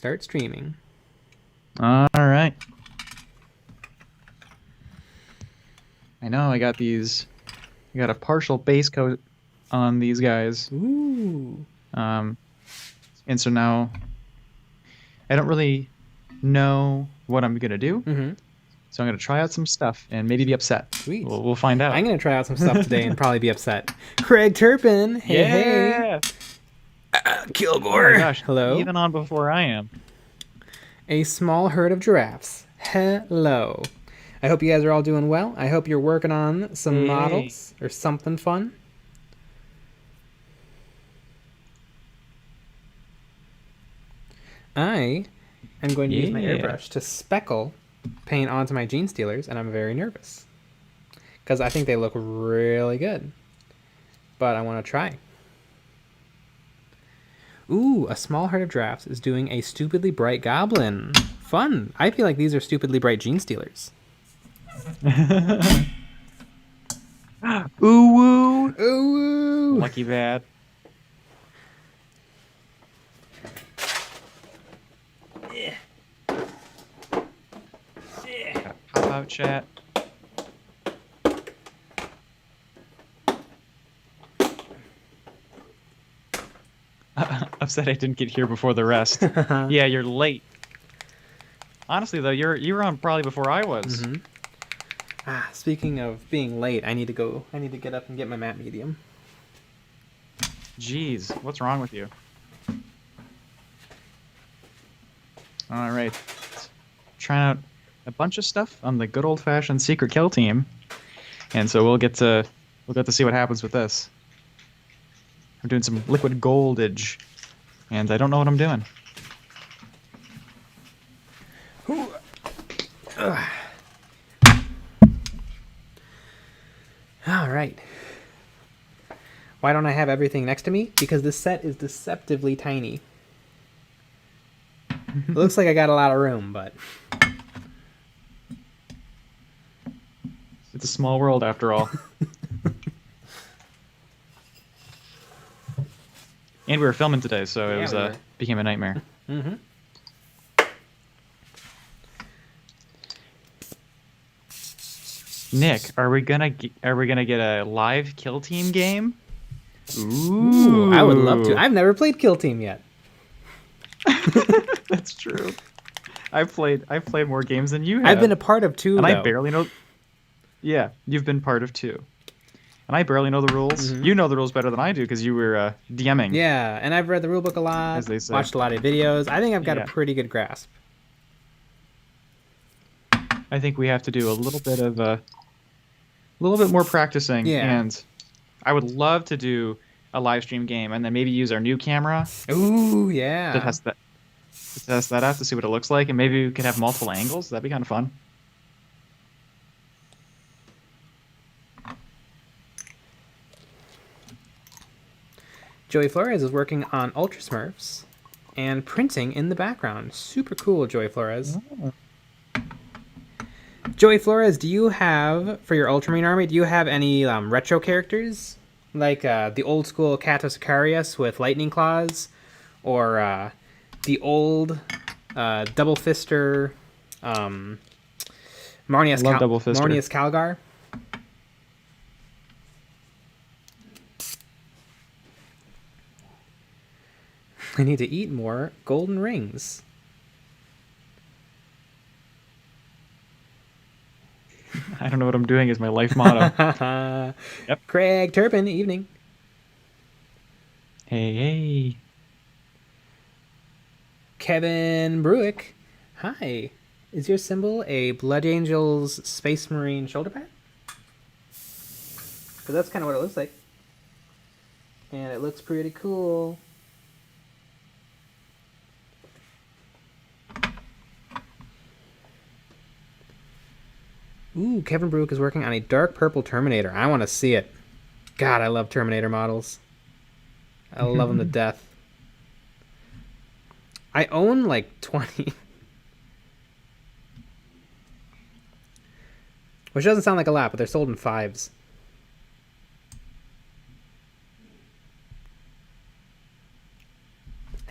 Start streaming. All right. I know I got these. I got a partial base coat on these guys. Ooh. And so now I don't really know what I'm gonna do. Mm-hmm. So I'm gonna try out some stuff and maybe be upset. Sweet. We'll find out. I'm gonna try out some stuff today and probably be upset. Craig Turpin. Hey, yeah. hey. Kilgore. Oh my gosh. Hello. Even on before I am. A small herd of giraffes. Hello. I hope you guys are all doing well. I hope you're working on some models or something fun. I am going to use my airbrush to speckle paint onto my GENESTEALERS, and I'm very nervous because I think they look really good, but I want to try. Ooh, a small herd of giraffes is doing a stupidly bright goblin. Fun. I feel like these are stupidly bright GENESTEALERS. Ooh woo. Ooh woo. Lucky bad. Pop out chat. Upset I didn't get here before the rest. Yeah, you're late. Honestly though, you were on probably before I was. Mm-hmm. Speaking of being late, I need to get up and get my matte medium. Jeez, what's wrong with you? All right, trying out a bunch of stuff on the good old-fashioned secret kill team, and so we'll get to see what happens with this. I'm doing some liquid goldage, and I don't know what I'm doing. All right. Why don't I have everything next to me? Because this set is deceptively tiny. It looks like I got a lot of room, but... It's a small world after all. And we were filming today, so it was became a nightmare. Mm-hmm. Nick, are we gonna get a live kill team game? Ooh, I would love to. I've never played Kill Team yet. That's true. I've played more games than you have. I've been a part of 2, and though. I barely know. Yeah, you've been part of 2, and I barely know the rules. Mm-hmm. You know the rules better than I do because you were DMing. Yeah, and I've read the rulebook a lot. As they say. Watched a lot of videos. I think I've got a pretty good grasp. I think we have to do a little bit more practicing. Yeah. And I would love to do a live stream game and then maybe use our new camera. Ooh, yeah. To test that out to see what it looks like, and maybe we could have multiple angles. That'd be kind of fun. Joey Flores is working on Ultra Smurfs and printing in the background. Super cool, Joey Flores. Oh. Joey Flores, do you have, for your Ultramarine army, do you have any retro characters? Like the old school Kato Sicarius with lightning claws? Or the old Double Fister Marnius Calgar? I need to eat more golden rings. I don't know what I'm doing is my life motto. Yep. Craig Turpin, evening. Hey. Kevin Bruick, hi. Is your symbol a Blood Angels Space Marine shoulder pad? Because that's kind of what it looks like. And it looks pretty cool. Ooh, Kevin Bruick is working on a dark purple Terminator. I want to see it. God, I love Terminator models. I love them to death. I own like 20. Which doesn't sound like a lot, but they're sold in 5s.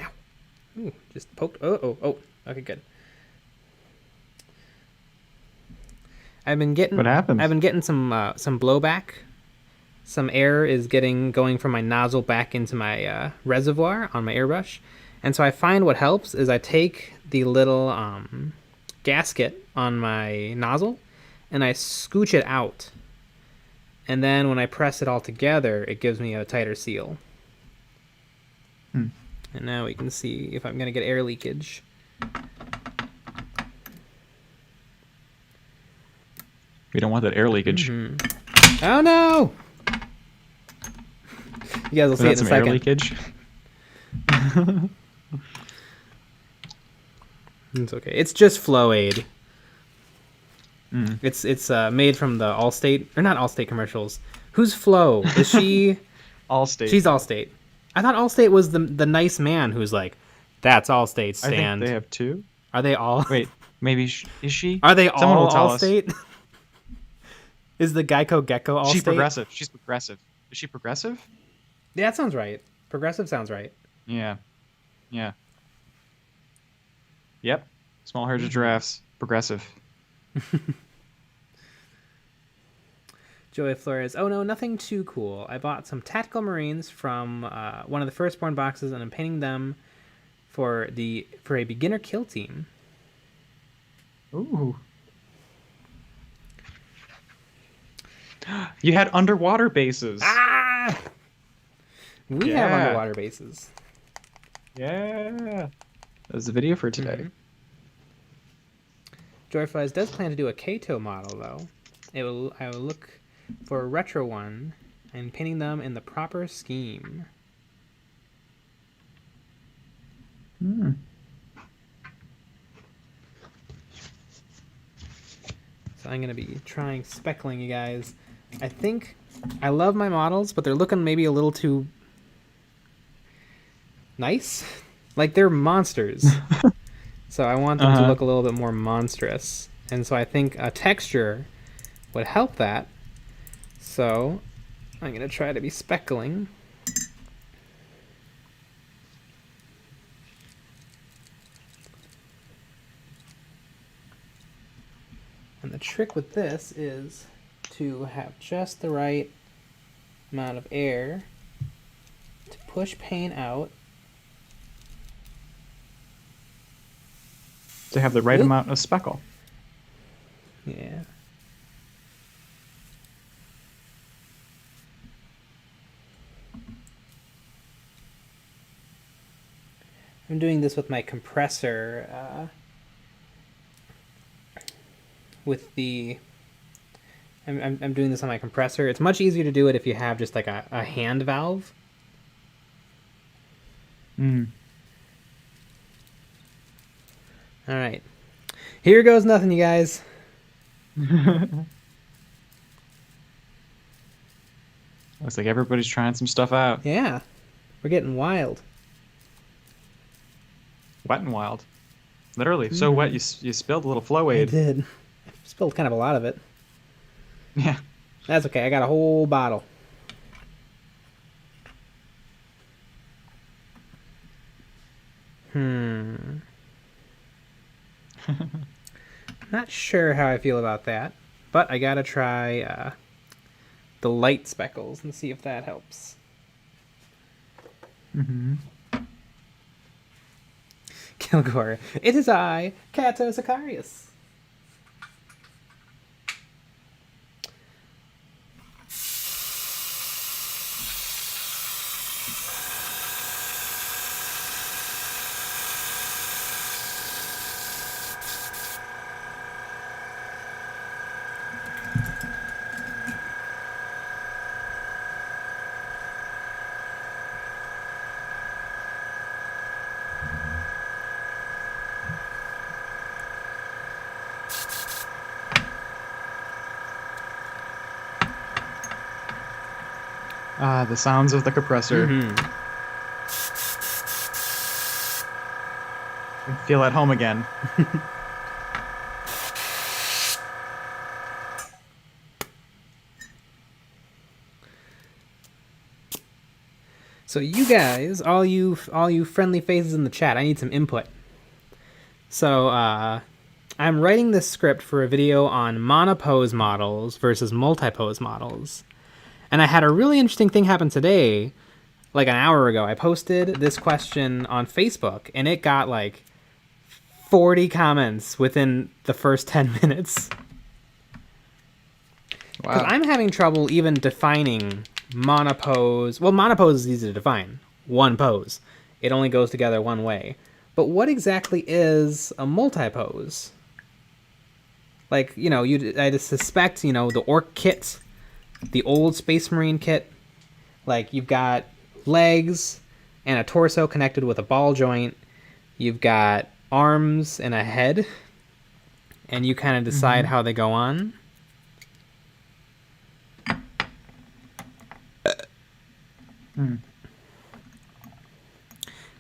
Ow. Ooh, just poked. Oh. Okay, good. I've been getting. What happened? I've been getting some blowback. Some air is going from my nozzle back into my reservoir on my airbrush, and so I find what helps is I take the little gasket on my nozzle, and I scooch it out, and then when I press it all together, it gives me a tighter seal. Hmm. And now we can see if I'm gonna get air leakage. We don't want that air leakage. Mm-hmm. Oh no! You guys will see it in a second. Air leakage? It's okay. It's just Flow Aid. Mm. It's made from the Allstate, or not Allstate commercials. Who's Flo? Is she? Allstate. She's Allstate. I thought Allstate was the nice man who's like, that's Allstate stand. I think they have two. Are they all? Wait, maybe is she? Are they Someone all will tell us. Allstate? Is the Geico Gecko Allstate? She's progressive. She's progressive. Is she progressive? Yeah, that sounds right. Progressive sounds right. Yeah. Yep. Small herds of giraffes. Progressive. Joey Flores. Oh no, nothing too cool. I bought some tactical marines from one of the firstborn boxes, and I'm painting them for a beginner kill team. Ooh. You had underwater bases. Ah! We have underwater bases. Yeah. That was the video for today. Mm-hmm. Joyflies does plan to do a Kato model, though. I will look for a retro one and painting them in the proper scheme. Hmm. So I'm going to be trying speckling, you guys. I think I love my models, but they're looking maybe a little too nice. Like, they're monsters. So I want them to look a little bit more monstrous. And so I think a texture would help that. So I'm going to try to be speckling. And the trick with this is to have just the right amount of air to push paint out. To have the right amount of speckle. Yeah. I'm doing this with my compressor. I'm doing this on my compressor. It's much easier to do it if you have just like a hand valve. Mm. All right. Here goes nothing, you guys. Looks like everybody's trying some stuff out. Yeah. We're getting wild. Wet and wild. Literally. So wet you spilled a little Flow Aid. I did. I spilled kind of a lot of it. Yeah. That's okay. I got a whole bottle. Not sure how I feel about that, but I gotta try the light speckles and see if that helps. Mm-hmm. Kilgore. It is I, Kato Sicarius. Ah, the sounds of the compressor. I feel at home again. So you guys, all you friendly faces in the chat, I need some input. So, I'm writing this script for a video on monopose models versus multipose models. And I had a really interesting thing happen today, like an hour ago. I posted this question on Facebook, and it got like 40 comments within the first 10 minutes. Because Wow. I'm having trouble even defining monopose. Well, monopose is easy to define. One pose. It only goes together one way. But what exactly is a multipose? Like, I just suspect, the Orc kit, the old Space Marine kit, like you've got legs and a torso connected with a ball joint. You've got arms and a head, and you kind of decide how they go on.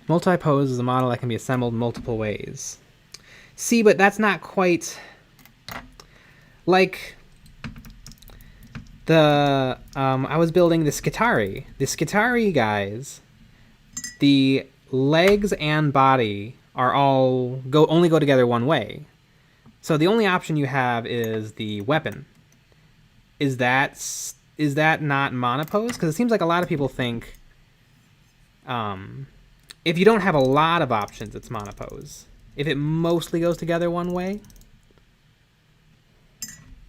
Multipose is a model that can be assembled multiple ways. See, but that's not quite like the I was building the Skitarii. The Skitarii guys, the legs and body are all only go together one way. So the only option you have is the weapon. Is that not monopose? Because it seems like a lot of people think if you don't have a lot of options, it's monopose. If it mostly goes together one way.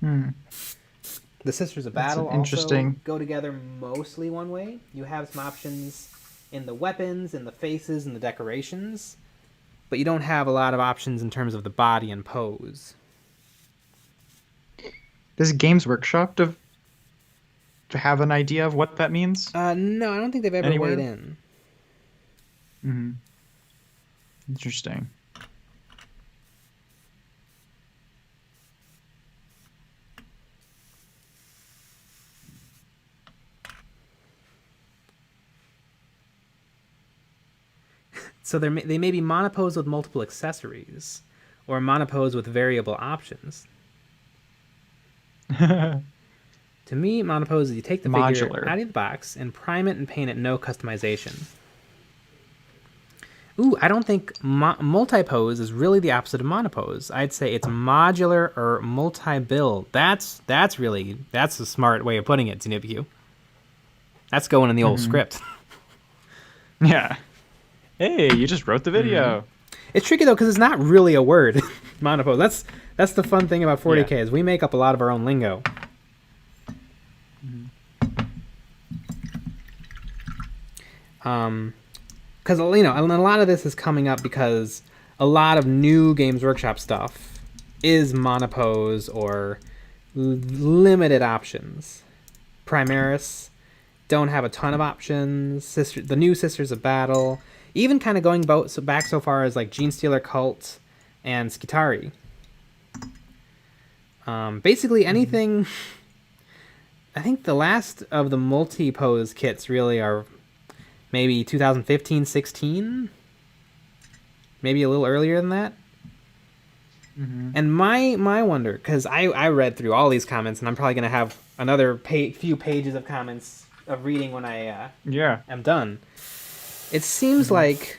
The Sisters of Battle also go together mostly one way. You have some options in the weapons, in the faces, and the decorations, but you don't have a lot of options in terms of the body and pose. Does Games Workshop to have an idea of what that means? No, I don't think they've ever weighed in. Interesting. So they may be monopose with multiple accessories, or monopose with variable options. To me, monopose is you take the figure out of the box and prime it and paint it, no customization. Ooh, I don't think multipose is really the opposite of monopose. I'd say it's modular or multi-build. That's a smart way of putting it, Zenibq. That's going in the old script. Yeah. Hey, you just wrote the video. It's tricky though because it's not really a word, monopose. That's the fun thing about 40k is we make up a lot of our own lingo. Because and a lot of this is coming up because a lot of new Games Workshop stuff is monopose or limited options. Primaris don't have a ton of options. The new Sisters of Battle, even kind of going back so far as like Genestealer Cult and Skitarii. Basically anything. I think the last of the multi-pose kits really are maybe 2015, 16, maybe a little earlier than that. And my wonder, because I read through all these comments, and I'm probably going to have another few pages of comments of reading when I am done. It seems like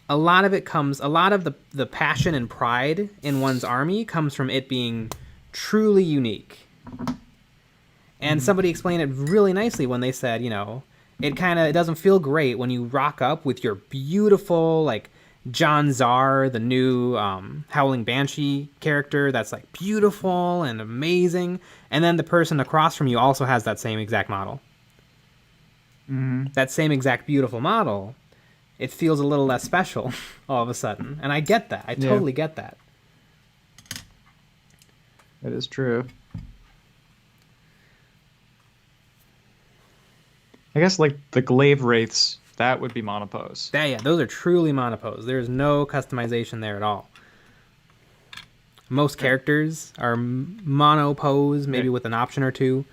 a lot of the passion and pride in one's army comes from it being truly unique. And somebody explained it really nicely when they said, it doesn't feel great when you rock up with your beautiful, like, John Czar, the new Howling Banshee character that's, like, beautiful and amazing, and then the person across from you also has that same exact model. That same exact beautiful model, it feels a little less special all of a sudden. And I get that. I totally get that. That is true. I guess like the Glaive Wraiths, that would be monopose. Yeah, those are truly monopose. There's no customization there at all. Most characters are monopose, maybe with an option or two.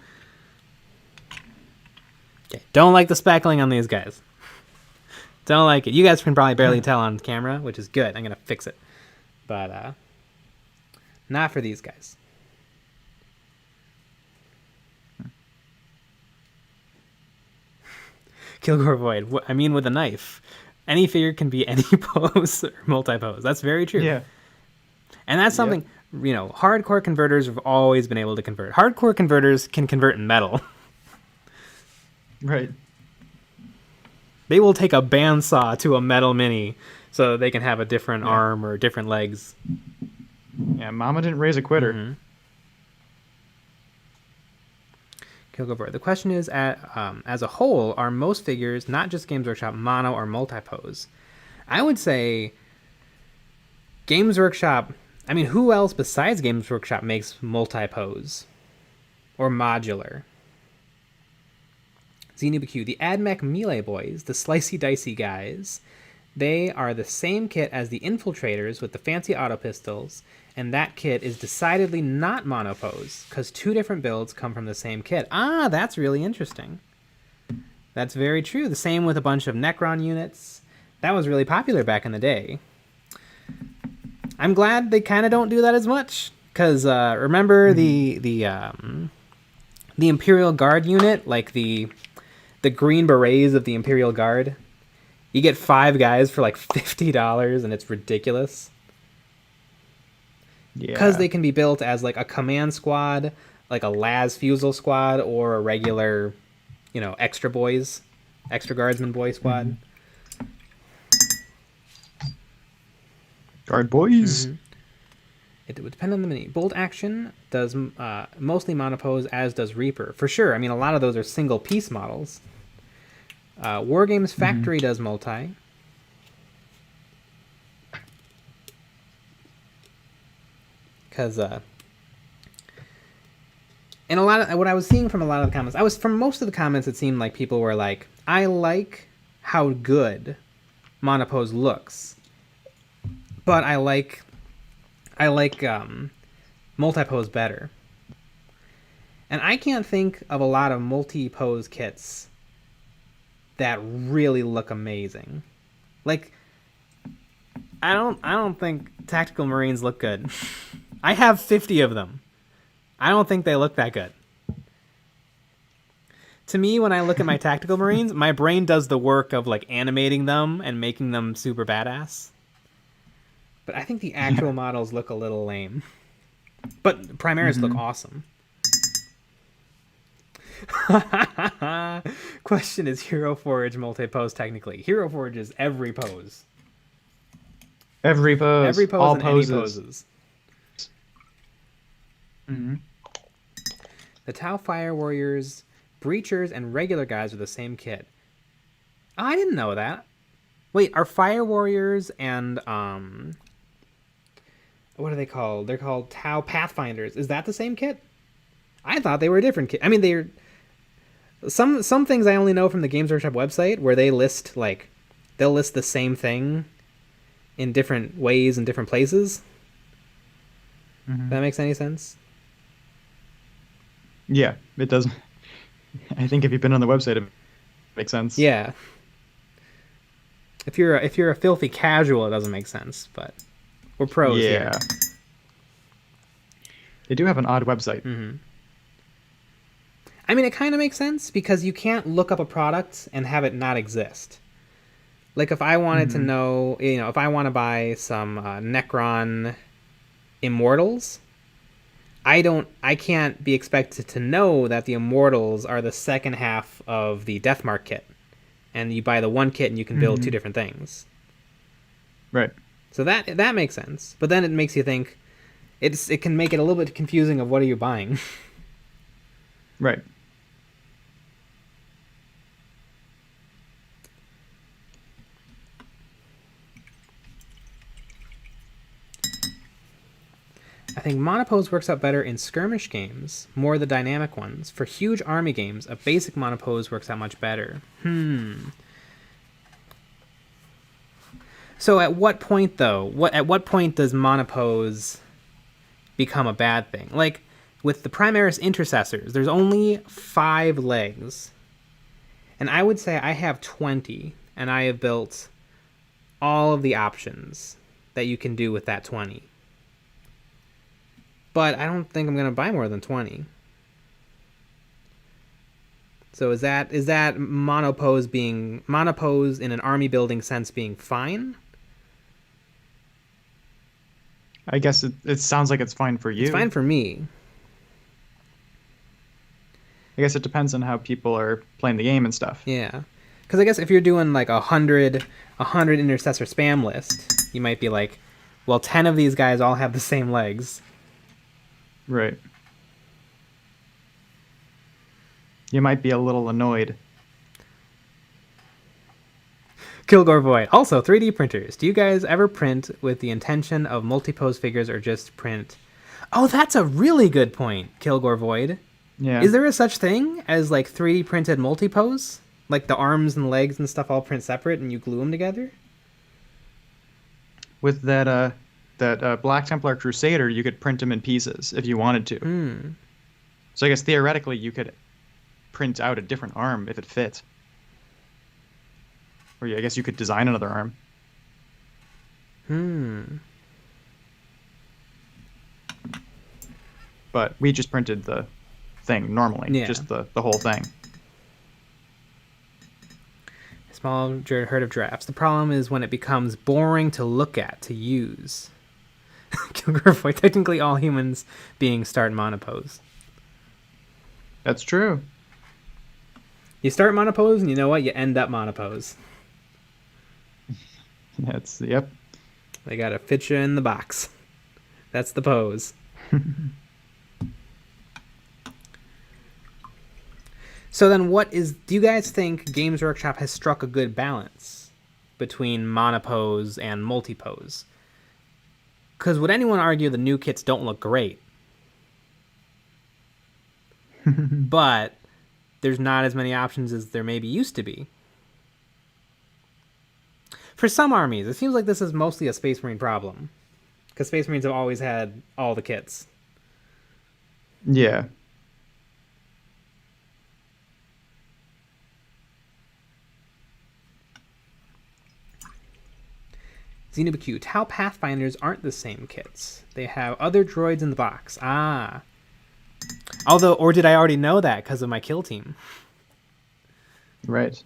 Okay, don't like the speckling on these guys. Don't like it. You guys can probably barely tell on camera, which is good. I'm going to fix it. But not for these guys. Kilgore Void. I mean with a knife. Any figure can be any pose or multi-pose. That's very true. Yeah. And that's something, hardcore converters have always been able to convert. Hardcore converters can convert in metal. Right. They will take a bandsaw to a metal mini so they can have a different arm or different legs. Yeah, Mama didn't raise a quitter. Mm-hmm. Kilgover. The question is, as a whole, are most figures, not just Games Workshop, mono or multi-pose? I would say Games Workshop... I mean, who else besides Games Workshop makes multi-pose? Or modular? ZNubiQ. The AdMech Melee Boys, the slicey dicey guys, they are the same kit as the Infiltrators with the fancy auto pistols, and that kit is decidedly not monopose, because 2 different builds come from the same kit. Ah, that's really interesting. That's very true. The same with a bunch of Necron units. That was really popular back in the day. I'm glad they kind of don't do that as much, because remember the Imperial Guard unit, like the Green Berets of the Imperial Guard? You get 5 guys for like $50, and it's ridiculous. Yeah. Because they can be built as like a command squad, like a Las Fusel squad, or a regular, extra guardsman boy squad. Guard boys. Mm-hmm. It would depend on the mini. Bolt Action does mostly monopose, as does Reaper. For sure. I mean, a lot of those are single piece models. Wargames Factory does multi. Because, and a lot of what I was seeing from a lot of the comments, from most of the comments, it seemed like people were like, I like how good monopose looks, but I like multi-pose better. And I can't think of a lot of multi-pose kits that really look amazing. Like, I don't think Tactical Marines look good. I have 50 of them. I don't think they look that good. To me, when I look at my Tactical Marines, my brain does the work of like animating them and making them super badass. But I think the actual models look a little lame. But Primaris look awesome. Question, is Hero Forge multi-pose technically? Hero Forge is every pose. Every pose. Every pose all and poses. any poses. Mm-hmm. The Tau Fire Warriors, Breachers, and regular guys are the same kit. Oh, I didn't know that. Wait, are Fire Warriors and what are they called? They're called Tau Pathfinders. Is that the same kit? I thought they were a different kit. I mean, they're some things I only know from the Games Workshop website, where they list they'll list the same thing in different ways in different places. If that makes any sense? Yeah, it does. I think if you've been on the website, it makes sense. Yeah. If you're a filthy casual, it doesn't make sense, but we're pros here. They do have an odd website. Mm-hmm. I mean, it kind of makes sense, because you can't look up a product and have it not exist. Like, if I wanted to know, if I want to buy some Necron Immortals, I can't be expected to know that the Immortals are the second half of the Deathmark kit. And you buy the one kit and you can build 2 different things. Right. So that makes sense. But then it makes you think, it can make it a little bit confusing of what are you buying. Right. I think monopose works out better in skirmish games, more the dynamic ones. For huge army games, a basic monopose works out much better. So at what point, though? At what point does monopose become a bad thing? Like, with the Primaris Intercessors, there's only 5 legs. And I would say I have 20, and I have built all of the options that you can do with that 20. But I don't think I'm going to buy more than 20. So is that monopose in an army building sense being fine? I guess it sounds like it's fine for you. It's fine for me. I guess it depends on how people are playing the game and stuff. Yeah. Because I guess if you're doing like a 100 intercessor spam list, you might be like, well, 10 of these guys all have the same legs. Right. You might be a little annoyed. Kilgore Void. Also, 3D printers. Do you guys ever print with the intention of multi-pose figures or just print? Oh, that's a really good point, Kilgore Void. Yeah. Is there a such thing as like 3D printed multi-pose? Like the arms and legs and stuff all print separate and you glue them together? With that Black Templar Crusader, you could print them in pieces if you wanted to. So I guess theoretically you could print out a different arm if it fit. Or I guess you could design another arm. But we just printed the thing normally, just the whole thing. Small herd of giraffes. The problem is when it becomes boring to look at, to use. Kilgore Void. Technically all humans being start monopose. That's true. You start monopose and you know what? You end up monopose. Yep. They gotta fit you in the box. That's the pose. So then do you guys think Games Workshop has struck a good balance between monopose and multipose? Because would anyone argue the new kits don't look great? But there's not as many options as there maybe used to be. For some armies, it seems like this is mostly a Space Marine problem. Because Space Marines have always had all the kits. Yeah. Xenobacute. How Pathfinders aren't the same kits? They have other droids in the box. Ah. Or did I already know that because of my kill team? Right.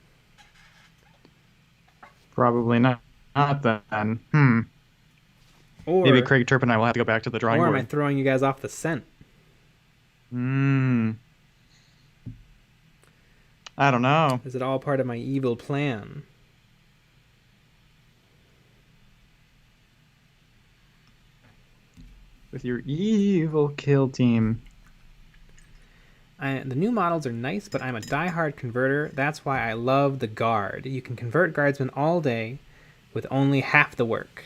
Probably not then. Or maybe Craig Turpin and I will have to go back to the drawing board. Or am I throwing you guys off the scent? I don't know. Is it all part of my evil plan? With your evil kill team. The new models are nice, but I'm a die-hard converter. That's why I love the Guard. You can convert guardsmen all day with only half the work.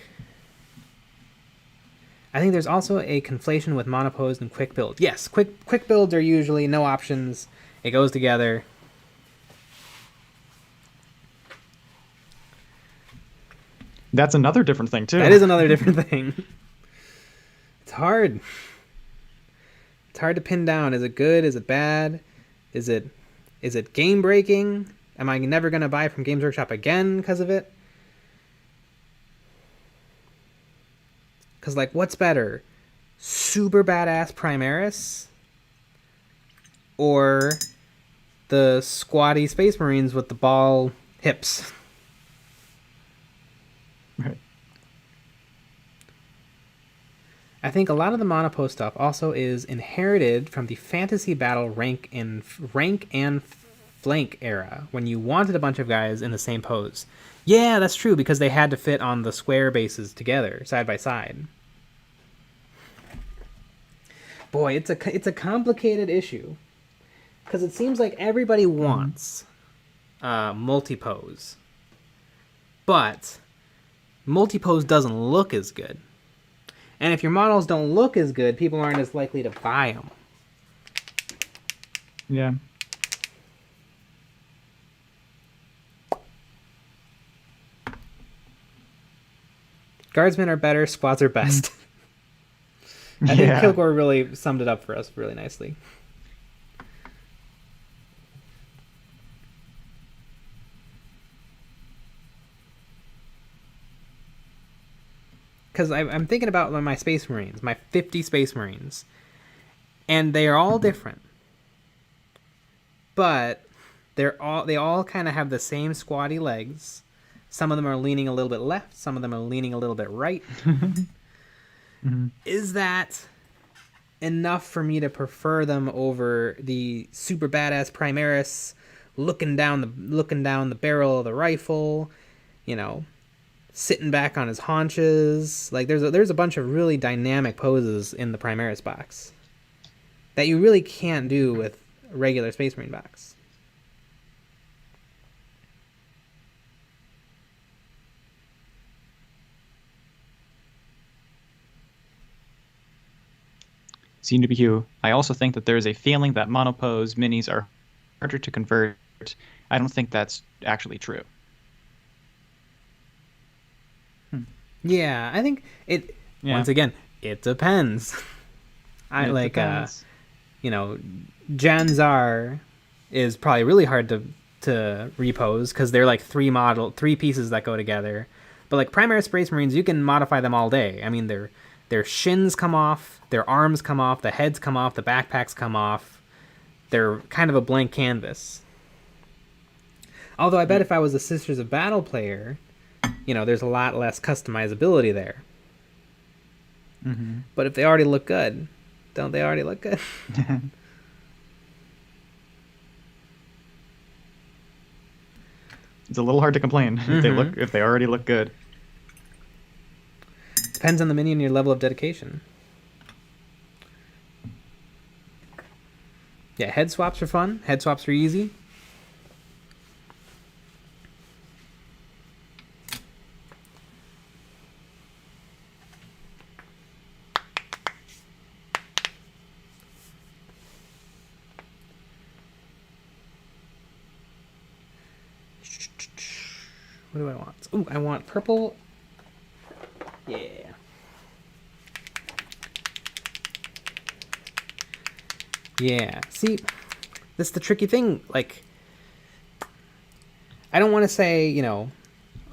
I think there's also a conflation with monopose and quick build. Yes, quick builds are usually no options. It goes together. That's another different thing, too. That is another different thing. It's hard. It's hard to pin down. Is it good? Is it bad? Is it game breaking? Am I never going to buy from Games Workshop again because of it? Because, like, what's better? Super badass Primaris? Or the squatty Space Marines with the ball hips? Right. I think a lot of the monopose stuff also is inherited from the fantasy battle rank and flank era, when you wanted a bunch of guys in the same pose. Yeah, that's true, because they had to fit on the square bases together, side by side. Boy, it's a complicated issue, because it seems like everybody wants multi-pose, but multi-pose doesn't look as good. And if your models don't look as good, people aren't as likely to buy them. Yeah. Guardsmen are better, squads are best. I think Kilgore really summed it up for us really nicely. Because I'm thinking about my Space Marines, my 50 Space Marines, and they are all different. But They all kind of have the same squatty legs. Some of them are leaning a little bit left. Some of them are leaning a little bit right. Mm-hmm. Is that enough for me to prefer them over the super badass Primaris looking down the barrel of the rifle, you know, sitting back on his haunches? Like there's a bunch of really dynamic poses in the Primaris box that you really can't do with a regular Space Marine box. Seem to be you. I also think that there is a feeling that monopose minis are harder to convert. I don't think that's actually true. Yeah, I think it. Yeah. Once again, it depends. Depends. Janzar is probably really hard to repose because they're like three pieces that go together. But like Primaris Space Marines, you can modify them all day. I mean, their shins come off, their arms come off, the heads come off, the backpacks come off. They're kind of a blank canvas. Although I bet if I was a Sisters of Battle player, there's a lot less customizability there. Mm-hmm. But if they already look good, don't they already look good? It's a little hard to complain if they already look good. Depends on the mini and your level of dedication. Yeah, head swaps are fun. Head swaps are easy. What do I want? Ooh, I want purple. Yeah. Yeah. See, this is the tricky thing. Like, I don't want to say,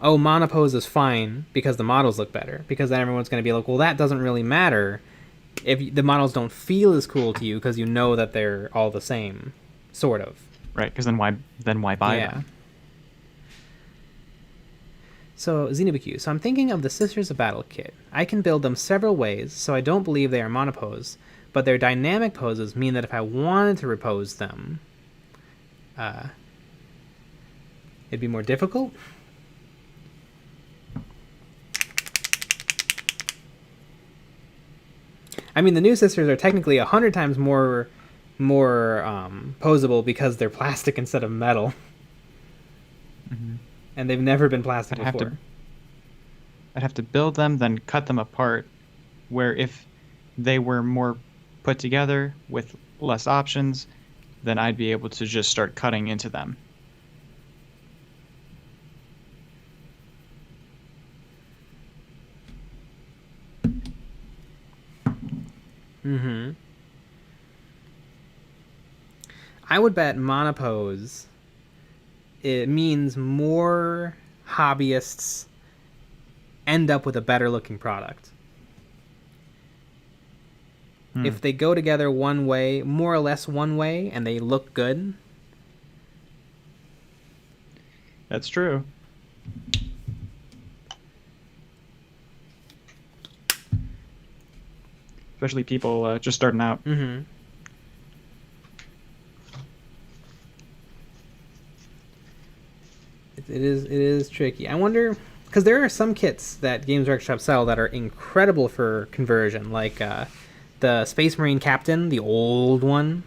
monopose is fine because the models look better. Because then everyone's going to be like, well, that doesn't really matter if the models don't feel as cool to you because you know that they're all the same, sort of. Right, because then why buy them? So, Xenobiq, so I'm thinking of the Sisters of Battle kit. I can build them several ways, so I don't believe they are monopose, but their dynamic poses mean that if I wanted to repose them, it'd be more difficult? I mean, the new Sisters are technically 100 times more posable because they're plastic instead of metal. Mm-hmm. And they've never been plastic before. I'd have to build them, then cut them apart, where if they were more put together with less options, then I'd be able to just start cutting into them. Mm-hmm. I would bet monopose, it means more hobbyists end up with a better looking product. If they go together one way, more or less one way, and they look good. That's true. Especially people just starting out. Mm-hmm. It is tricky. I wonder, because there are some kits that Games Workshop sell that are incredible for conversion, like the Space Marine Captain, the old one,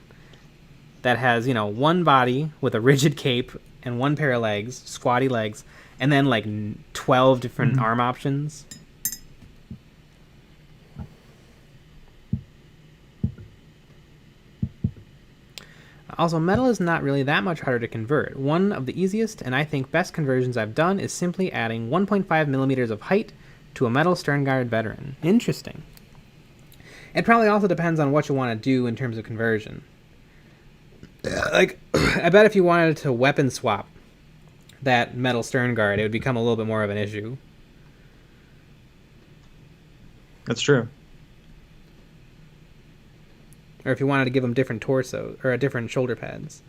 that has one body with a rigid cape and one pair of legs, squatty legs, and then like 12 different arm options. Also, metal is not really that much harder to convert. One of the easiest, and I think best conversions I've done is simply adding 1.5 millimeters of height to a metal Sternguard veteran. Interesting. It probably also depends on what you want to do in terms of conversion. Like, I bet if you wanted to weapon swap that metal Sternguard, it would become a little bit more of an issue. That's true. Or if you wanted to give them different torso or different shoulder pads.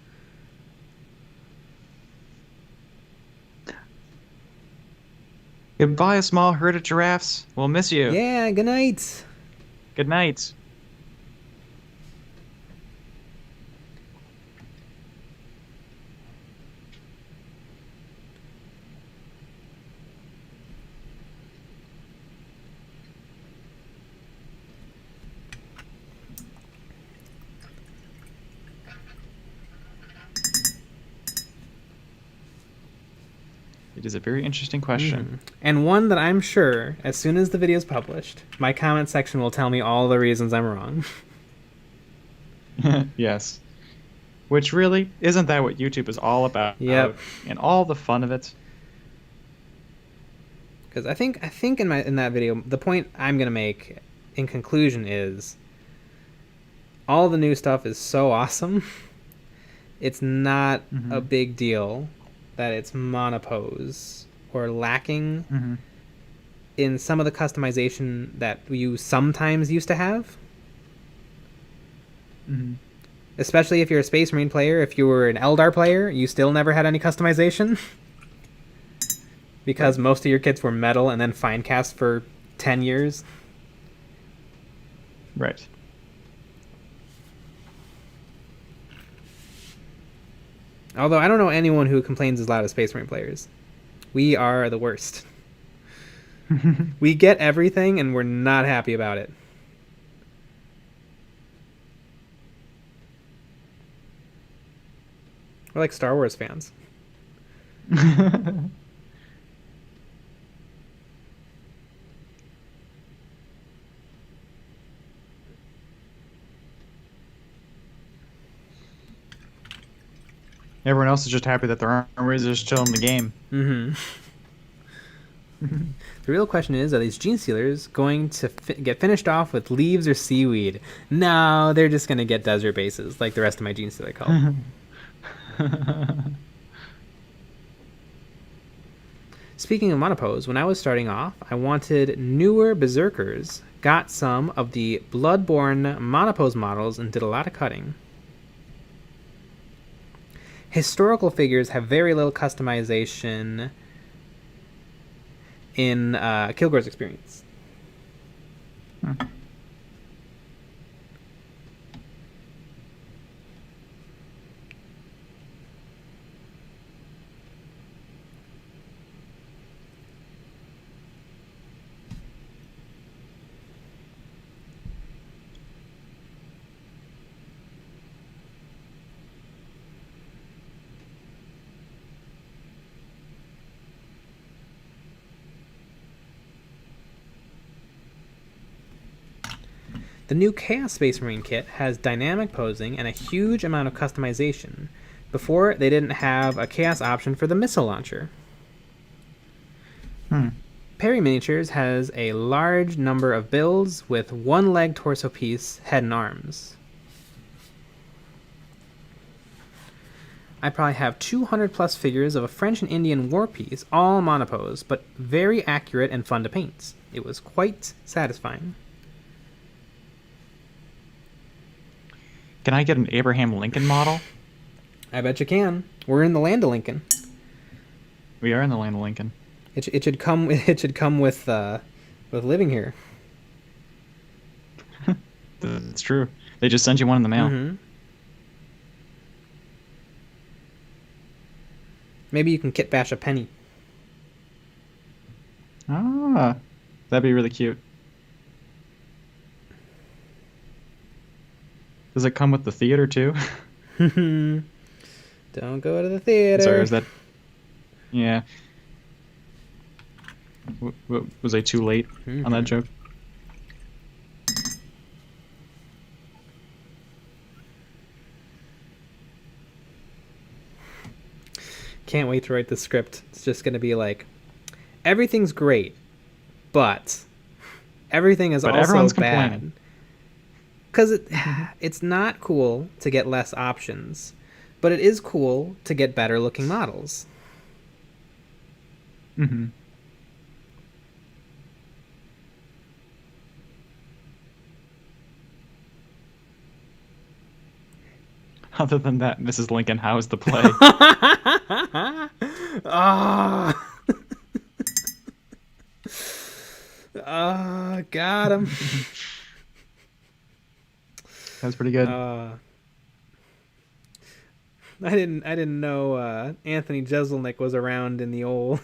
Goodbye, a small herd of giraffes. We'll miss you. Yeah, good night. Good night. It is a very interesting question. And one that I'm sure, as soon as the video is published, my comment section will tell me all the reasons I'm wrong. Yes. Which really, isn't that what YouTube is all about? Yep. And all the fun of it? Because I think in that video, the point I'm gonna make in conclusion is all the new stuff is so awesome. It's not a big deal that it's monopose or lacking in some of the customization that you sometimes used to have. Especially if you're a Space Marine player. If you were an Eldar player, you still never had any customization. Because most of your kits were metal and then fine cast for 10 years. Right. Although I don't know anyone who complains as loud as Space Marine players. We are the worst. We get everything and we're not happy about it. We're like Star Wars fans. Everyone else is just happy that their armor is just still in the game. The real question is, are these Genestealers going to get finished off with leaves or seaweed? No, they're just going to get desert bases like the rest of my Genestealer cult. Speaking of monopose, when I was starting off, I wanted newer Berserkers, got some of the Bloodborne monopose models, and did a lot of cutting. Historical figures have very little customization in Kilgore's experience. The new Chaos Space Marine kit has dynamic posing and a huge amount of customization. Before, they didn't have a Chaos option for the missile launcher. Perry Miniatures has a large number of builds with one leg torso piece, head and arms. I probably have 200 plus figures of a French and Indian war piece, all monopose, but very accurate and fun to paint. It was quite satisfying. Can I get an Abraham Lincoln model? I bet you can. We're in the land of Lincoln. We are in the land of Lincoln. It should come. It should come with living here. That's true. They just sent you one in the mail. Maybe you can kit bash a penny. Ah, that'd be really cute. Does it come with the theater too? Don't go to the theater. Sorry, is that? Yeah. Was I too late on that joke? Can't wait to write the script. It's just going to be like, everything's great, but everything is also everyone's bad. complaining. Because it's not cool to get less options, but it is cool to get better looking models. Other than that, Mrs. Lincoln, how is the play? Got him. That was pretty good. I didn't know Anthony Jeselnik was around in the old.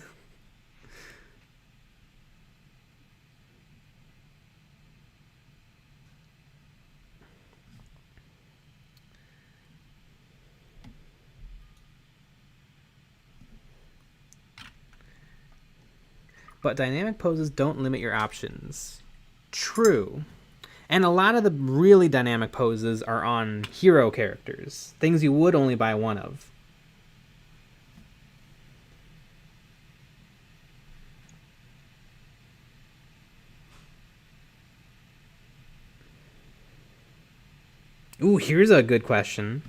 But dynamic poses don't limit your options. True. And a lot of the really dynamic poses are on hero characters, things you would only buy one of. Ooh, here's a good question.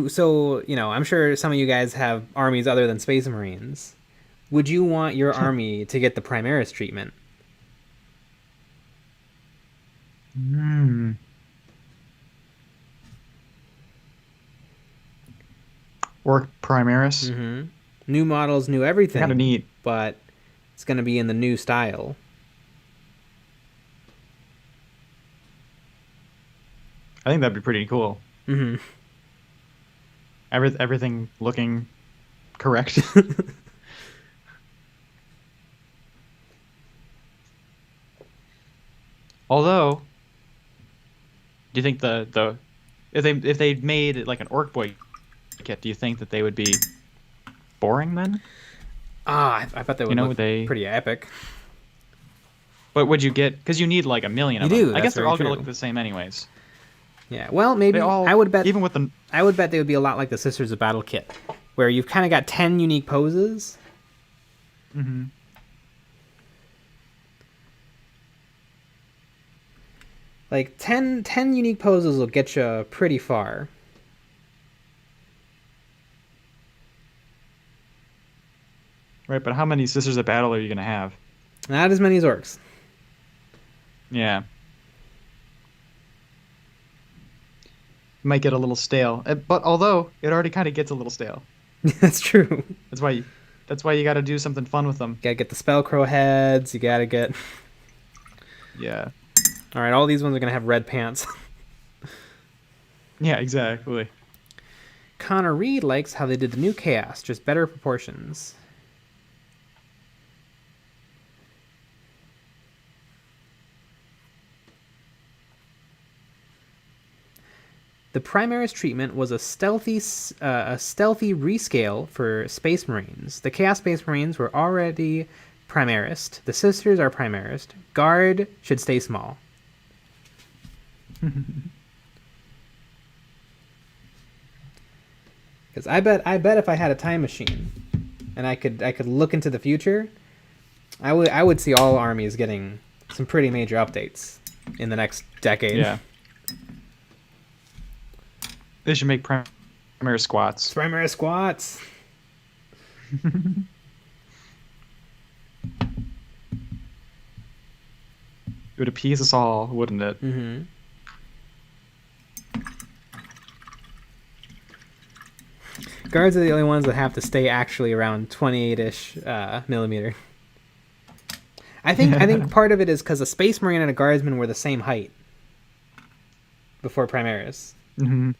So, you know, I'm sure some of you guys have armies other than Space Marines. Would you want your army to get the Primaris treatment? Orc Primaris. Mm-hmm. New models, new everything. Kind of neat. But it's going to be in the new style. I think that'd be pretty cool. Mm-hmm. Everything looking correct. Although, do you think if they made like an Orc Boy kit, do you think that they would be boring then? I thought they would look pretty epic. But would you get, because you need like a million of them. I guess they're all going to look the same anyways. Yeah, well, maybe I would bet. Even with the, I would bet they would be a lot like the Sisters of Battle kit, where you've kind of got 10 unique poses. Mm-hmm. Like 10 unique poses will get you pretty far. Right, but how many Sisters of Battle are you going to have? Not as many as Orcs. Yeah. Might get a little stale, but although it already kind of gets a little stale. That's true. That's why you got to do something fun with them. Gotta get the Spellcrow heads. You gotta get. Yeah. All right, all these ones are gonna have red pants. Yeah, exactly. Connor Reed likes how they did the new Chaos, just better proportions. The Primaris treatment was a stealthy rescale for Space Marines. The Chaos Space Marines were already Primarist. The Sisters are Primarist. Guard should stay small. Because I bet if I had a time machine, and I could look into the future, I would see all armies getting some pretty major updates in the next decade. Yeah. They should make Primaris squats. Primaris squats. It would appease us all, wouldn't it? Mm-hmm. Guards are the only ones that have to stay actually around 28-ish millimeter. I think part of it is because a Space Marine and a Guardsman were the same height before Primaris. Mm-hmm.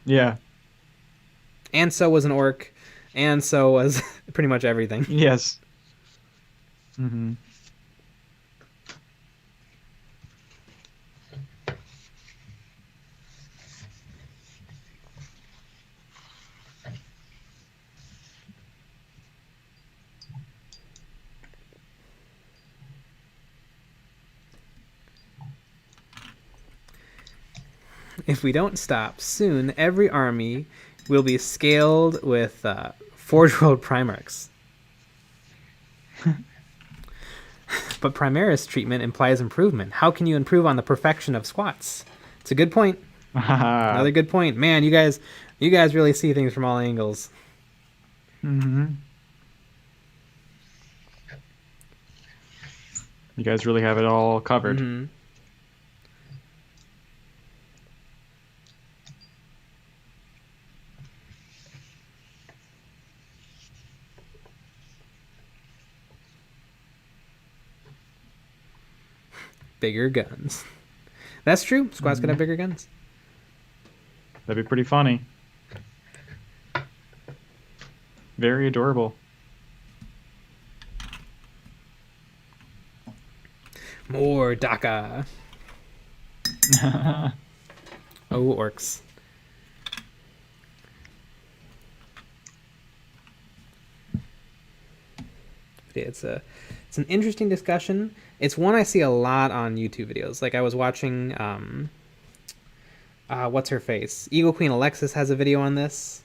Yeah. And so was an Orc, and so was pretty much everything. Yes. Mm-hmm. If we don't stop, soon every army will be scaled with Forge World Primarchs. But Primaris treatment implies improvement. How can you improve on the perfection of squats? It's a good point. Another good point. Man, you guys really see things from all angles. Mm-hmm. You guys really have it all covered. Mm-hmm. Bigger guns. That's true. Squats could have bigger guns. That'd be pretty funny. Very adorable. More DACA. Oh, orcs. Yeah, it's an interesting discussion. It's one I see a lot on YouTube videos. Like I was watching, what's her face? Eagle Queen Alexis has a video on this,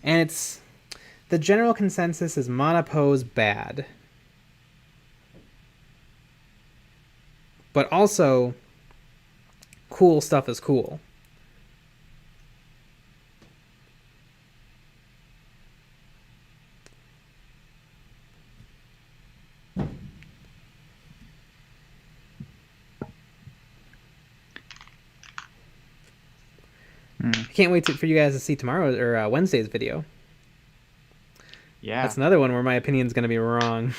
and it's the general consensus is monopose bad, but also cool stuff is cool. I can't wait for you guys to see tomorrow or Wednesday's video. Yeah. That's another one where my opinion's going to be wrong.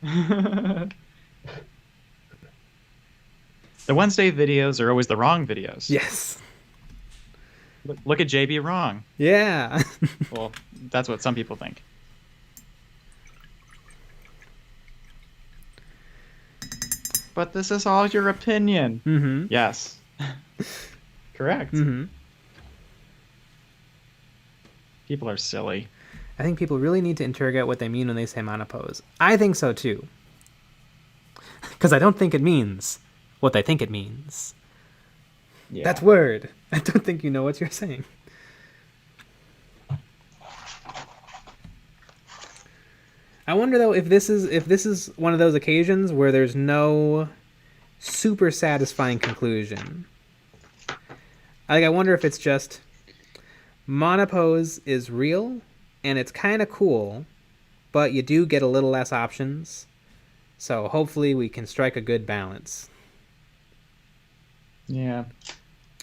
The Wednesday videos are always the wrong videos. Yes. Look at JB wrong. Yeah. Well, that's what some people think. But this is all your opinion. Mm-hmm. Yes. Correct. Mm-hmm. People are silly. I think people really need to interrogate what they mean when they say monopose. I think so too. Because I don't think it means what they think it means. Yeah. That's word. I don't think you know what you're saying. I wonder though if this is one of those occasions where there's no super satisfying conclusion. Like I wonder if it's just monopose is real and it's kind of cool, but you do get a little less options. So hopefully we can strike a good balance. Yeah.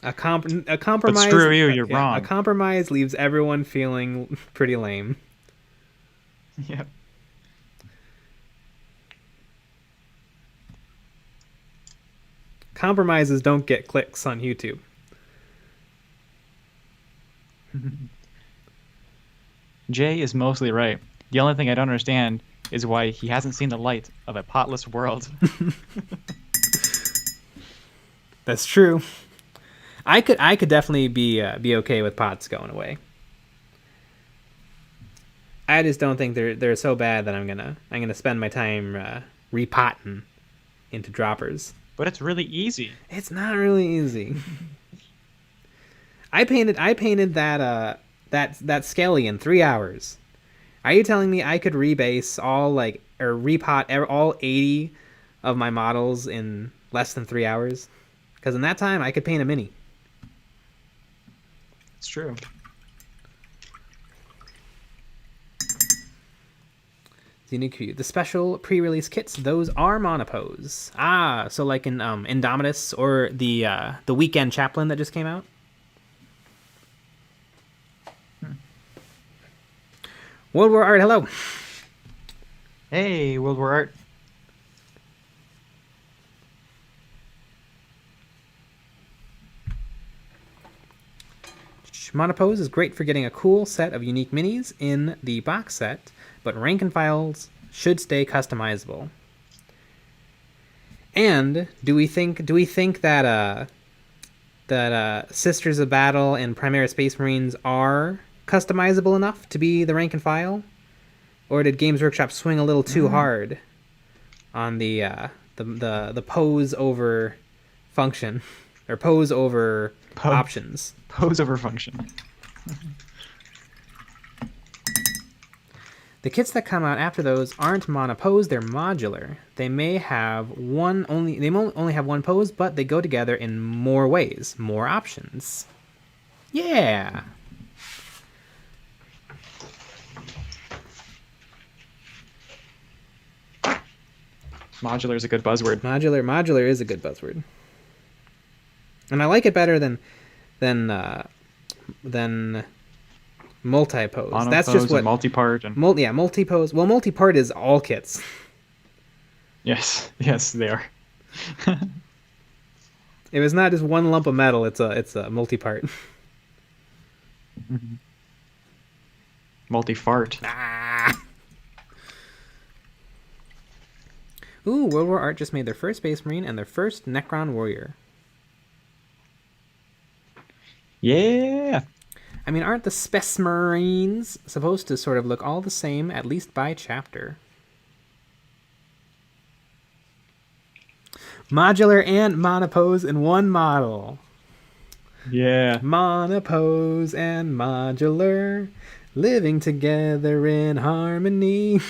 A compromise. But screw you, you're wrong. A compromise leaves everyone feeling pretty lame. Yep. Compromises don't get clicks on YouTube. Jay is mostly right. The only thing I don't understand is why he hasn't seen the light of a potless world. That's true. I could definitely be okay with pots going away. I just don't think they're so bad that I'm gonna spend my time repotting into droppers. But it's really easy. It's not really easy. I painted that skelly in 3 hours. Are you telling me I could rebase or repot all 80 of my models in less than 3 hours? Because in that time I could paint a mini. It's true. The special pre-release kits, those are monopose. Ah, so like in Indomitus or the Weekend Chaplain that just came out. World War Art, hello. Hey, World War Art. Monopose is great for getting a cool set of unique minis in the box set, but rank and files should stay customizable. And do we think that Sisters of Battle and Primera Space Marines are customizable enough to be the rank and file, or did Games Workshop swing a little too hard on the pose over function or pose over options? Pose over function. The kits that come out after those aren't monopose, they're modular. They may only have one pose, but they go together in more ways, more options. Yeah. Modular is a good buzzword. Modular is a good buzzword. And I like it better than Multi-pose. Monopose That's just what and multi-part and multi-pose. Well, multi-part is all kits. yes, they are. If it's not just one lump of metal, it's a multi-part. Multi-fart. Ah. Ooh, World War Art just made their first Space Marine and their first Necron Warrior. Yeah. I mean, aren't the Space Marines supposed to sort of look all the same, at least by chapter? Modular and monopose in one model. Yeah. Monopose and modular, living together in harmony.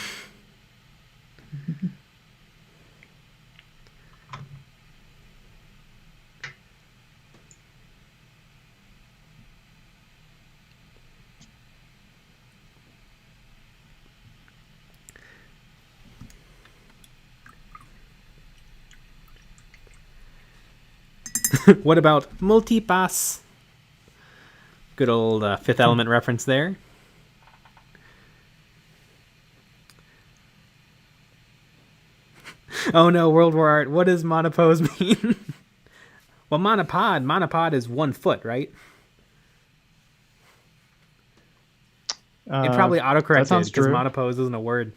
What about multipass? Good old Fifth Element reference there. Oh no, World War Art. What does monopose mean? Well, monopod is 1 foot, right? It probably autocorrected because monopose isn't a word.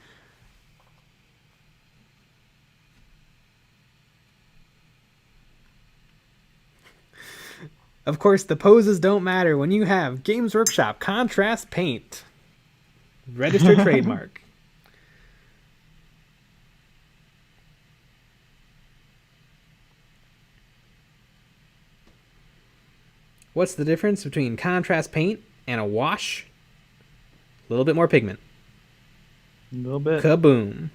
Of course, the poses don't matter when you have Games Workshop Contrast Paint. Registered trademark. What's the difference between contrast paint and a wash? A little bit more pigment. A little bit. Kaboom.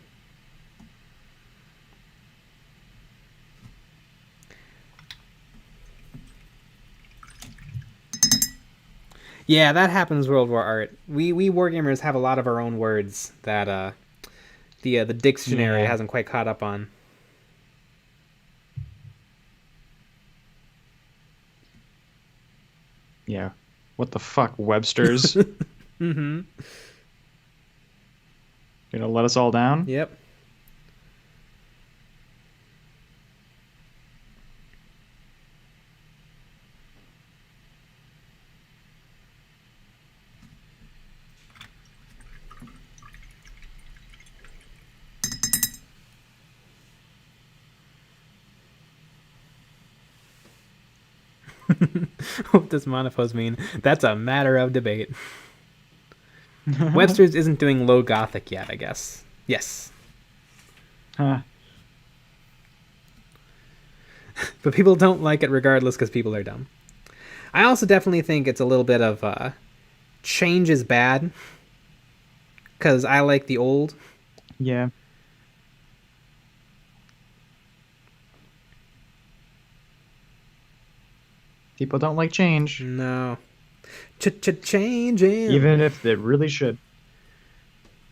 Yeah, that happens. World War Art. We wargamers have a lot of our own words that the dictionary hasn't quite caught up on. Yeah. What the fuck, Webster's? Mm-hmm. You gonna let us all down? Yep. What does monopose mean? That's a matter of debate. Webster's isn't doing low Gothic yet, I guess. Yes. Huh. But people don't like it regardless because people are dumb. I also definitely think it's a little bit of change is bad because I like the old. Yeah. People don't like change. No. Changing. Even if they really should.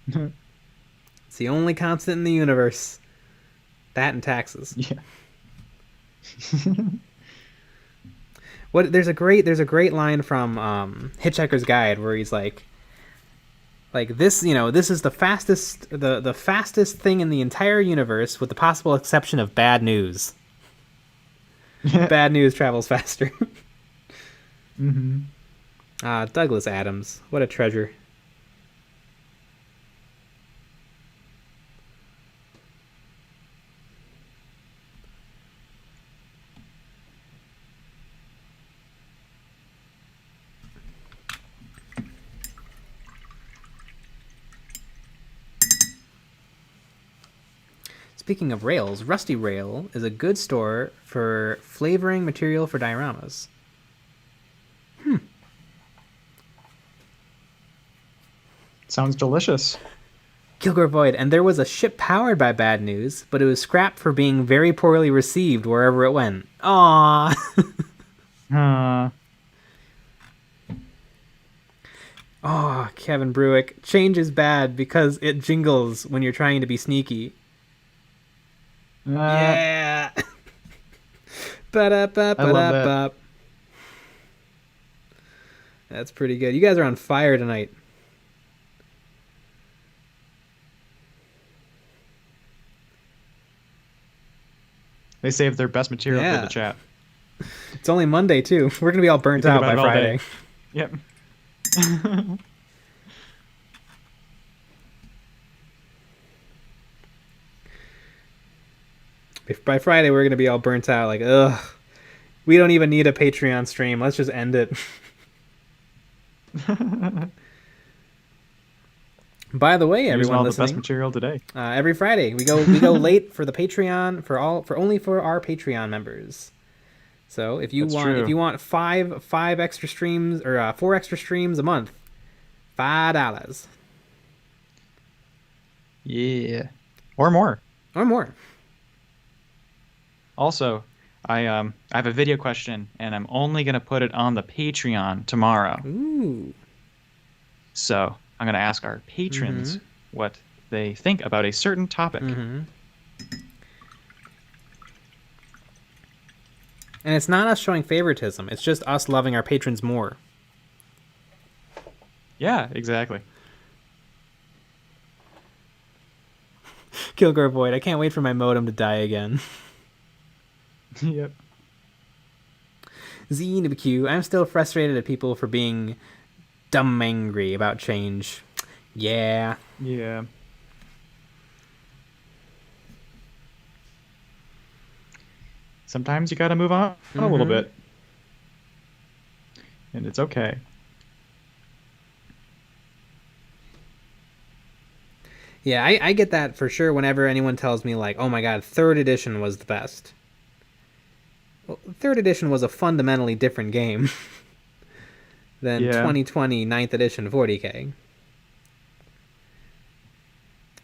It's the only constant in the universe. That and taxes. Yeah. There's a great line from Hitchhiker's Guide where he's like this, this is the fastest thing in the entire universe with the possible exception of bad news. Bad news travels faster. Mm-hmm. Douglas Adams, what a treasure. Speaking of rails, Rusty Rail is a good store for flavoring material for dioramas. Sounds delicious. Kilgore Void, and there was a ship powered by bad news, but it was scrapped for being very poorly received wherever it went. Aww. Oh, Kevin Bruick. Change is bad because it jingles when you're trying to be sneaky. Yeah. I love that. That's pretty good. You guys are on fire tonight. They saved their best material for the chat. It's only Monday, too. We're going to be all burnt out by Friday. Yep. By Friday, we're going to be all burnt out. Like, ugh. We don't even need a Patreon stream. Let's just end it. By the way, everyone all listening, the best material today. Every Friday we go late for the Patreon for only for our Patreon members. So if you want five extra streams or 4 extra streams a month, $5. Yeah, or more. Or more. Also, I have a video question, and I'm only gonna put it on the Patreon tomorrow. Ooh. So I'm gonna ask our patrons what they think about a certain topic. And it's not us showing favoritism. It's just us loving our patrons more. Yeah, exactly. Kilgore Void, I can't wait for my modem to die again. Yep. ZNBQ, I'm still frustrated at people for being dumb angry about change. Yeah. Yeah. Sometimes you gotta move on a little bit. And it's okay. Yeah, I get that for sure whenever anyone tells me, like, oh my god, 3rd edition was the best. Well, 3rd edition was a fundamentally different game than 2020 9th edition 40k.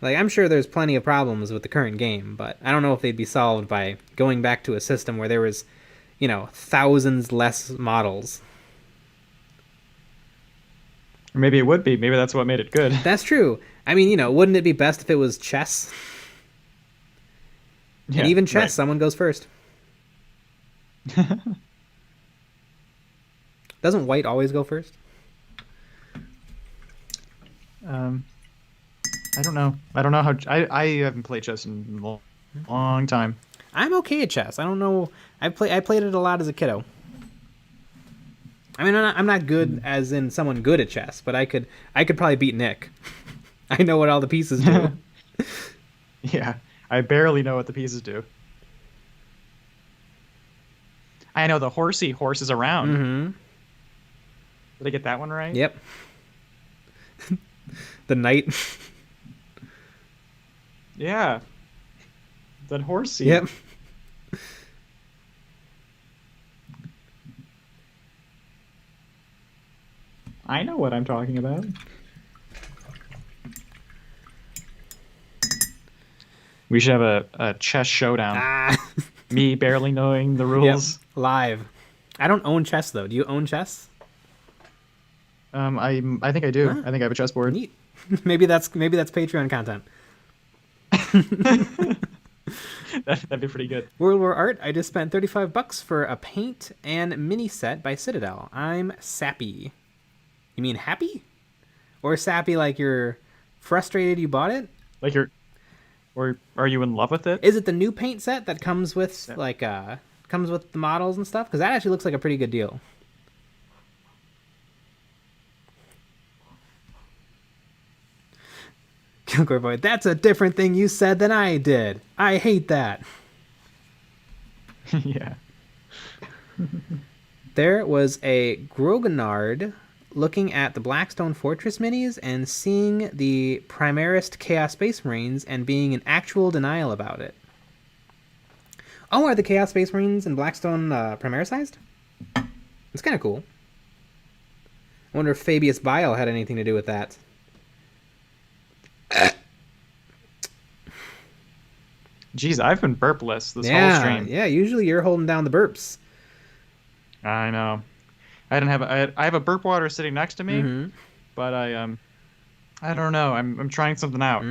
Like, I'm sure there's plenty of problems with the current game, but I don't know if they'd be solved by going back to a system where there was, thousands less models. Or maybe it would be. Maybe that's what made it good. That's true. I mean, wouldn't it be best if it was chess? Yeah, and even chess, right. Someone goes first. Doesn't white always go first? I don't know. I don't know how. I haven't played chess in a long time. I'm okay at chess. I don't know. I played it a lot as a kiddo. I mean, I'm not good as in someone good at chess, but I could probably beat Nick. I know what all the pieces do. Yeah, I barely know what the pieces do. I know the horse is around. Did I get that one right? Yep. The knight. Yeah. That horsey. Yep. I know what I'm talking about. We should have a chess showdown. Me barely knowing the rules. Yep. Live. I don't own chess though. Do you own chess? I think I do. I think I have a chessboard. Neat. Maybe that's Patreon content. That'd be pretty good. World War Art. I just spent $35 for a paint and mini set by Citadel. I'm sappy. You mean happy? Or sappy like you're frustrated you bought it? Like or are you in love with it? Is it the new paint set that comes with comes with the models and stuff? Because that actually looks like a pretty good deal. Kilgore Boy, that's a different thing you said than I did. I hate that. Yeah. There was a Grognard looking at the Blackstone Fortress minis and seeing the Primarist Chaos Space Marines and being in actual denial about it. Oh, are the Chaos Space Marines in Blackstone Primarisized? It's kind of cool. I wonder if Fabius Bile had anything to do with that. Jeez, I've been burpless this whole stream. Yeah, usually you're holding down the burps. I know. I have a burp water sitting next to me, but I don't know. I'm trying something out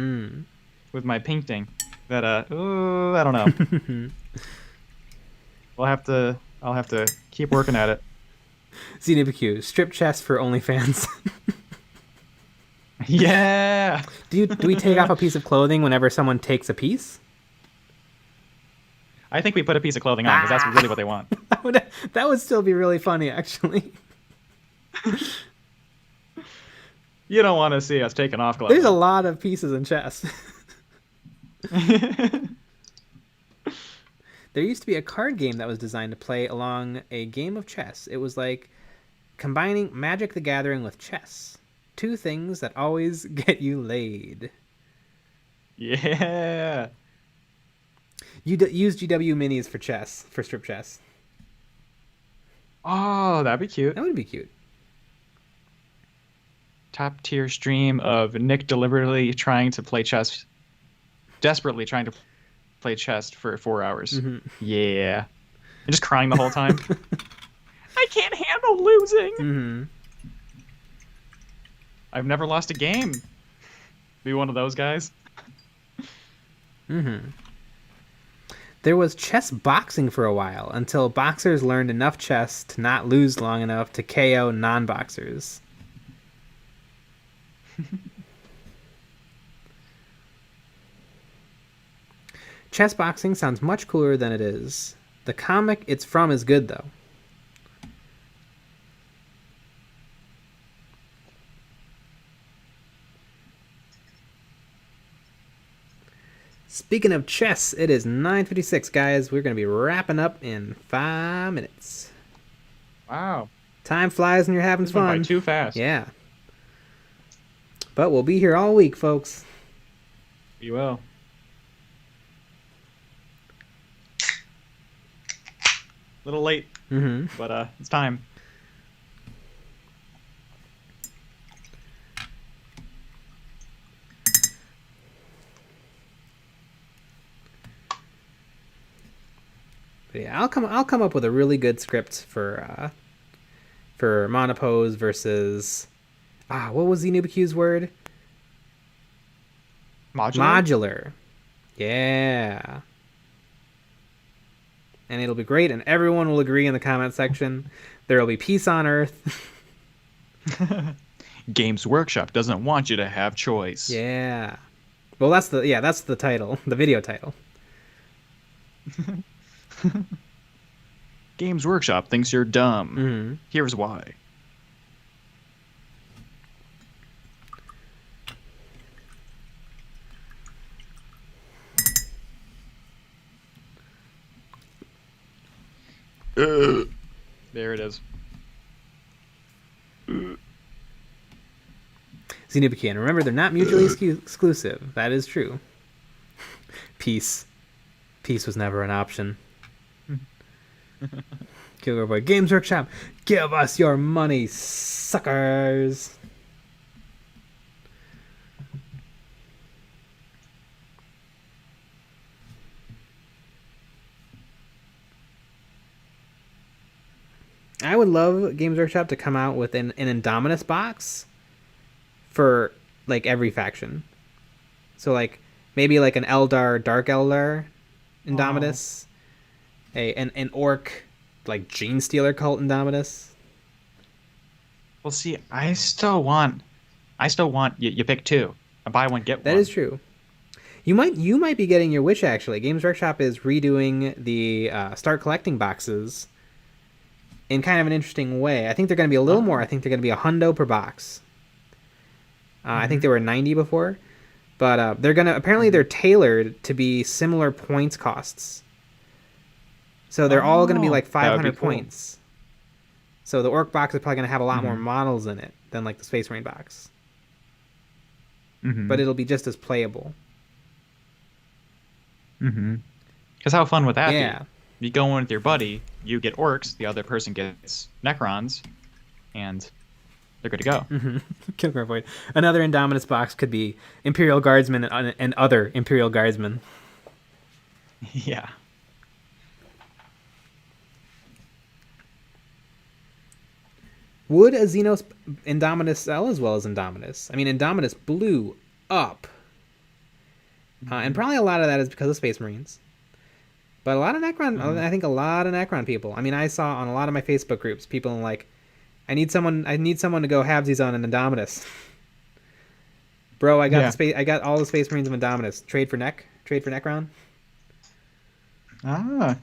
with my painting. That I don't know. I'll have to keep working at it. ZWQ, strip chest for OnlyFans. Yeah. Do we take off a piece of clothing whenever someone takes a piece? I think we put a piece of clothing on because that's really what they want. That would still be really funny, actually. You don't want to see us taking off clothing. There's a lot of pieces in chess. There used to be a card game that was designed to play along a game of chess. It was like combining Magic the Gathering with chess. Two things that always get you laid. Yeah. Use GW minis for chess, for strip chess. Oh, that'd be cute. That would be cute. Top tier stream of Nick desperately trying to play chess for 4 hours. Mm-hmm. Yeah. And just crying the whole time. I can't handle losing. Mm-hmm. I've never lost a game. Be one of those guys. Mm-hmm. There was chess boxing for a while until boxers learned enough chess to not lose long enough to KO non-boxers. Chess boxing sounds much cooler than it is. The comic it's from is good, though. Speaking of chess, it is 9:56, guys. We're going to be wrapping up in 5 minutes. Wow. Time flies when you're having This went fun. by too fast. Yeah. But we'll be here all week, folks. We will. Little late, but it's time. But yeah, I'll come up with a really good script for monopose versus what was Xenobicu's word? Modular. Yeah. And it'll be great, and everyone will agree in the comment section. There will be peace on Earth. Games Workshop doesn't want you to have choice. Yeah. Well, that's the title, the video title. Games Workshop thinks you're dumb. Mm-hmm. Here's why. There it is. Xenobicu, and remember, they're not mutually exclusive. That is true. Peace. Peace was never an option. Killer Boy. Games Workshop, give us your money, suckers. I would love Games Workshop to come out with an Indominus box for like every faction. So like maybe like an Eldar, Dark Eldar Indominus, an Orc like GENESTEALER cult Indominus. Well, see, I still want you pick two. I buy one get one. That is true. You might be getting your wish actually. Games Workshop is redoing the Start Collecting boxes in kind of an interesting way. I think they're going to be a little more. I think they're going to be $100 per box. I think they were 90 before, but they're going to apparently they're tailored to be similar points costs. So they're all going to be like 500 points. So the Orc box is probably going to have a lot more models in it than like the Space Marine box. But it'll be just as playable. Because how fun would that Yeah. be? You go in with your buddy, you get Orcs, the other person gets Necrons, and they're good to go. Killer Void. Another Indominus box could be Imperial Guardsmen and other Imperial Guardsmen. Yeah. Would a Xenos Indominus sell as well as Indominus? I mean, Indominus blew up. And probably a lot of that is because of Space Marines. But a lot of Necron, I think a lot of Necron people. I mean, I saw on a lot of my Facebook groups, people like, I need someone to go halvesies on an Indominus. Bro, I got Yeah. the space. I got all the Space Marines of Indominus. Trade for neck. Trade for Necron. Ah.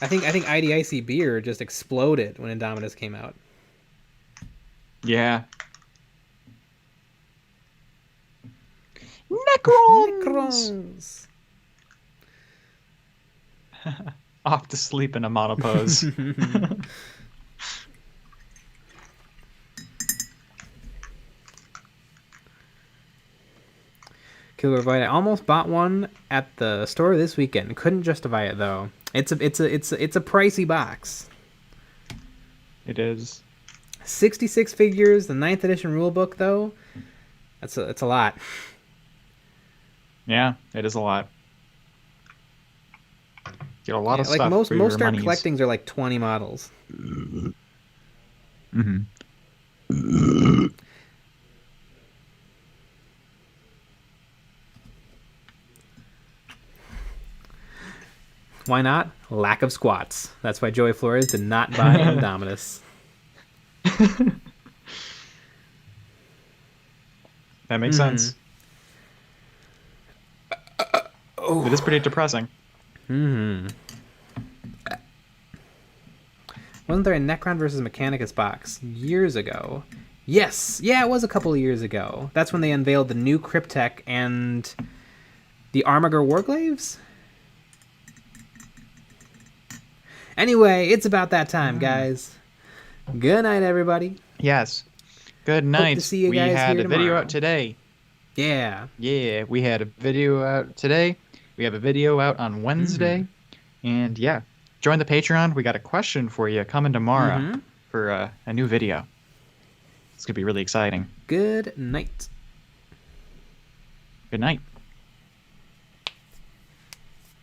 I think IDIC beer just exploded when Indominus came out. Yeah. Necrons! Necrons. Off to sleep in a monopose. Killer Void. I almost bought one at the store this weekend. Couldn't justify it though. It's a pricey box. It is. 66 figures. The 9th edition rulebook though. It's a lot. Yeah, it is a lot. Get a lot of like stuff most for your start monies. collectings are like 20 models. Mm-hmm. Why not? Lack of squats. That's why Joey Flores did not buy Indominus. That makes sense. It is pretty depressing. Wasn't there a Necron versus Mechanicus box years ago? Yes! Yeah, it was a couple of years ago. That's when they unveiled the new Cryptek and the Armiger Warglaves? Anyway, it's about that time, guys. Good night, everybody. Yes. Good night. see you We guys had here a video tomorrow. out today. Yeah. Yeah, we had a video out today. We have a video out on Wednesday. And yeah, join the Patreon. We got a question for you coming tomorrow for a new video. It's going to be really exciting. Good night. Good night.